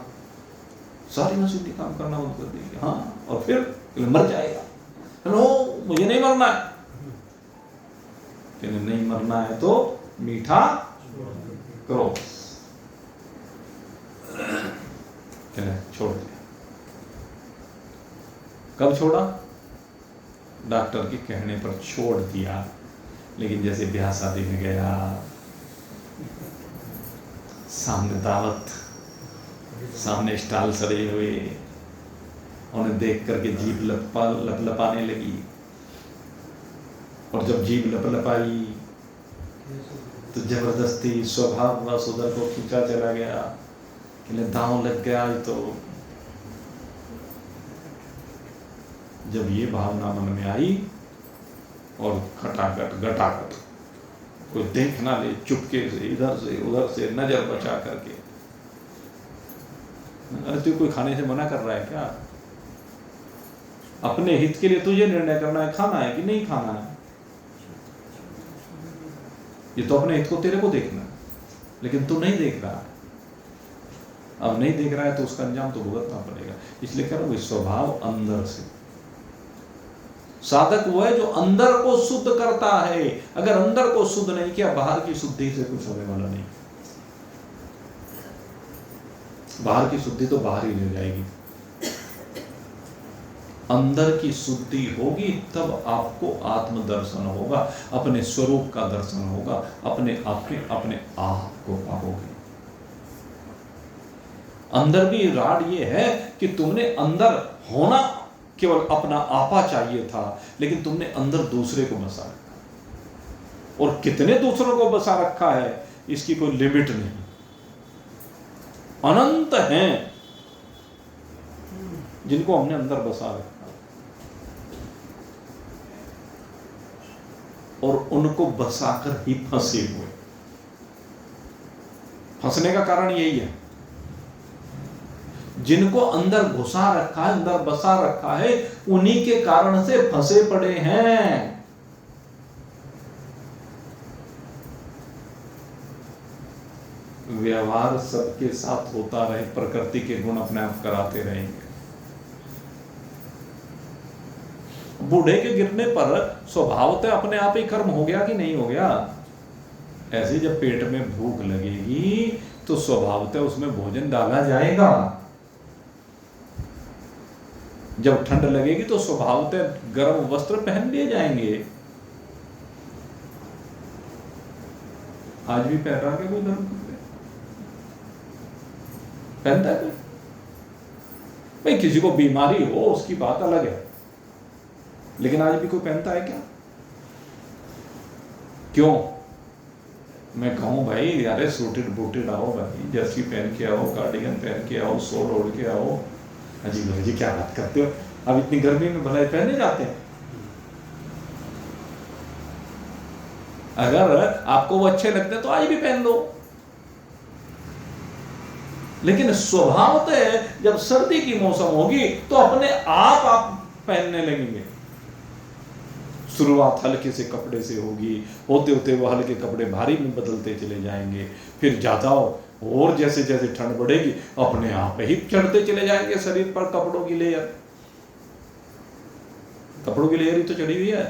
सारी मशीनें काम करना बंद कर देगी। हाँ, और फिर मर जाएगा। नो, मुझे नहीं मरना है। कहने नहीं मरना है तो मीठा करो। कहने छोड़ दिया। कब छोड़ा? डॉक्टर के कहने पर छोड़ दिया। लेकिन जैसे ब्याह शादी में गया, सामने दावत, सामने स्टॉल सजे हुए, उन्हें देख करके जीभ लपलपाने लगी। और जब जीभ लपलपाई तो जबरदस्ती स्वभाव व उधर को खींचा चला गया कि दांव लग गया। तो जब ये भावना मन में आई और खटाखट गटाखट, कोई देख ना ले, चुपके से इधर से उधर से नजर बचा करके, अरे तू कोई खाने से मना कर रहा है क्या? अपने हित के लिए तुझे निर्णय करना है, खाना है कि नहीं खाना है। ये तो अपने हित को तेरे को देखना है, लेकिन तू नहीं देख रहा। अब नहीं देख रहा है तो उसका अंजाम तो भुगतना पड़ेगा। इसलिए कह रहा हूं, स्वभाव अंदर से। साधक वो है जो अंदर को शुद्ध करता है। अगर अंदर को शुद्ध नहीं किया, बाहर की शुद्धि से कुछ होने वाला नहीं। बाहर की शुद्धि तो बाहर ही रह जाएगी। अंदर की शुद्धि होगी तब आपको आत्म दर्शन होगा, अपने स्वरूप का दर्शन होगा, अपने आप को पाओगे। अंदर भी राड ये है कि तुमने अंदर होना केवल अपना आपा चाहिए था, लेकिन तुमने अंदर दूसरे को बसा रखा। और कितने दूसरों को बसा रखा है इसकी कोई लिमिट नहीं, अनंत हैं जिनको हमने अंदर बसा रखा। और उनको बसाकर ही फंसे हुए। फंसने का कारण यही है, जिनको अंदर घुसा रखा है, अंदर बसा रखा है, उन्हीं के कारण से फंसे पड़े हैं। व्यवहार सबके साथ होता रहे, प्रकृति के गुण अपने आप कराते रहेंगे। बूढ़े के गिरने पर स्वभावतः अपने आप ही कर्म हो गया कि नहीं हो गया? ऐसे जब पेट में भूख लगेगी तो स्वभावतः उसमें भोजन डाला जाएगा। जब ठंड लगेगी तो स्वभावतः गर्म वस्त्र पहन लिए जाएंगे। आज भी पहन रहा है कोई गर्म कपड़े? पहनता है कोई? भाई किसी को बीमारी हो उसकी बात अलग है, लेकिन आज भी कोई पहनता है क्या? क्यों? मैं कहूं भाई अरे सूटेड बूटेड आओ भाई, जर्सी पहन के आओ, कार्डिगन पहन के आओ, शॉल ओढ़ के आओ। अजीब भाई क्या बात करते हो? अब इतनी गर्मी में भला पहने जाते हैं? अगर आपको वो अच्छे लगते हैं तो आज भी पहन लो। लेकिन स्वभावतः जब सर्दी की मौसम होगी तो अपने आप पहनने लगेंगे। शुरुआत हल्के से कपड़े से होगी, होते होते वो हल्के कपड़े भारी में बदलते चले जाएंगे, फिर ज्यादा और जैसे जैसे ठंड बढ़ेगी अपने आप ही चढ़ते चले जाएंगे शरीर पर कपड़ों की लेयर। कपड़ों की लेयर ही तो चढ़ी हुई है,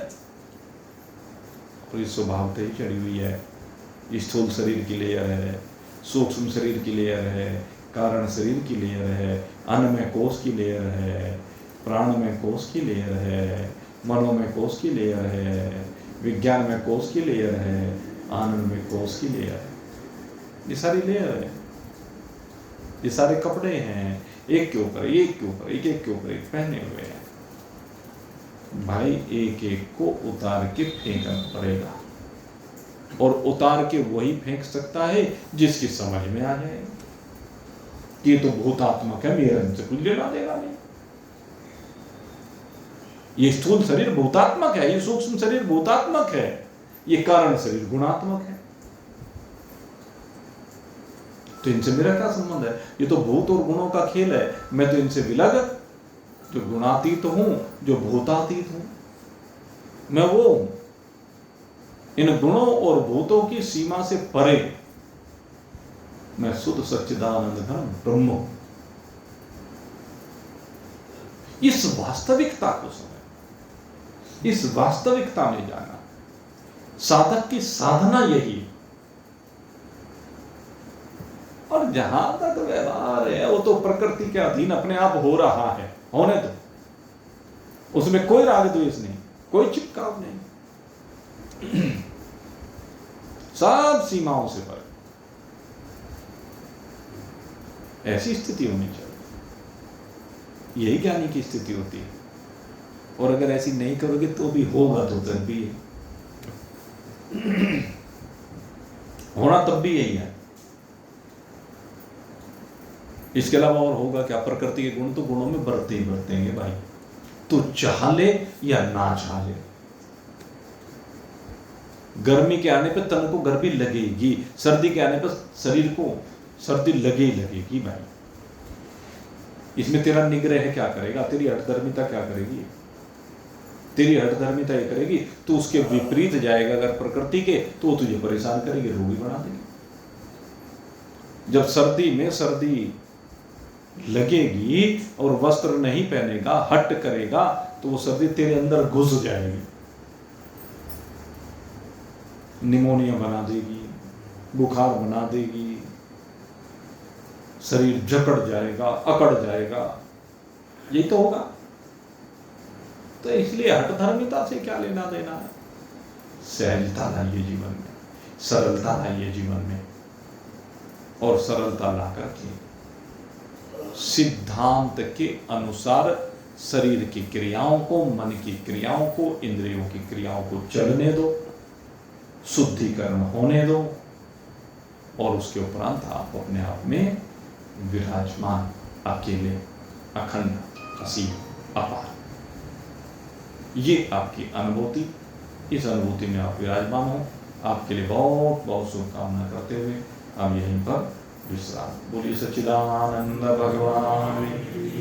और इस स्वभाव से ही चढ़ी हुई है। स्थूल शरीर की लेयर है, सूक्ष्म शरीर की लेयर है, कारण शरीर की लेयर है, अन्न में कोष की लेयर है, प्राण में कोष की लेयर है, मनो में कोष की लेयर है, विज्ञान में कोष की लेयर है, आनंद में कोष की लेयर है। ये सारी लेयर है, ये सारे कपड़े हैं, एक के ऊपर एक के ऊपर एक, एक के ऊपर एक पहने हुए हैं। भाई एक एक को उतार के फेंकना पड़ेगा, और उतार के वही फेंक सकता है जिसकी समझ में आ जाए कि ये तो भूतात्मक है, मेरे हमसे कुछ लेना देगा नहीं। ये स्थूल शरीर भूतात्मक है, ये सूक्ष्म शरीर भूतात्मक है, ये कारण शरीर गुणात्मक है। तो इनसे मेरा क्या संबंध है? ये तो भूत और गुणों का खेल है। मैं तो इनसे विलग, जो गुणातीत हूं, जो भूतातीत हूं, मैं वो हूं। इन गुणों और भूतों की सीमा से परे मैं शुद्ध सच्चिदानंद घन ब्रह्म हूं। इस वास्तविकता को समझ, इस वास्तविकता में जाना, साधक की साधना यही है। और जहां तक व्यवहार है वो तो प्रकृति के अधीन अपने आप हो रहा है, होने दो, उसमें कोई राग द्वेष नहीं, कोई चिपकाव नहीं, सब सीमाओं से पर। ऐसी स्थिति होनी चाहिए, यही ज्ञानी की स्थिति होती है। और अगर ऐसी नहीं करोगे तो भी होगा, तो तब भी है होना, तब भी यही है। इसके अलावा और होगा क्या? प्रकृति के गुण तो गुणों में बढ़ते ही बढ़ते हैं भाई, तो चाह ले या ना चाह ले। गर्मी के आने पर तन को गर्मी लगेगी, सर्दी के आने पर शरीर को सर्दी लगेगी भाई। इसमें तेरा निग्रह क्या करेगा? तेरी हठधर्मिता क्या करेगी? तेरी हठधर्मिता ये करेगी, तो उसके विपरीत जाएगा अगर प्रकृति के, तो वो तुझे परेशान करेगी, रोगी बना देगी। जब सर्दी में सर्दी लगेगी और वस्त्र नहीं पहनेगा, हट करेगा, तो वो सर्दी तेरे अंदर घुस जाएगी, निमोनिया बना देगी, बुखार बना देगी, शरीर जकड़ जाएगा, अकड़ जाएगा, यही तो होगा। तो इसलिए हठधर्मिता से क्या लेना देना है? सहजता लाइए जीवन में, सरलता लाइए जीवन में, और सरलता ला करके सिद्धांत के अनुसार शरीर की क्रियाओं को, मन की क्रियाओं को, इंद्रियों की क्रियाओं को चलने दो, शुद्धिकरण होने दो, और उसके उपरांत आप अपने आप में विराजमान, अकेले, अखंड, असीम, अपार, ये आपकी अनुभूति, इस अनुभूति में आप विराजमान हो। आपके लिए बहुत बहुत शुभकामना करते हुए हम यहीं पर विश्राम। बोलिए सच्चिदानंद भगवान।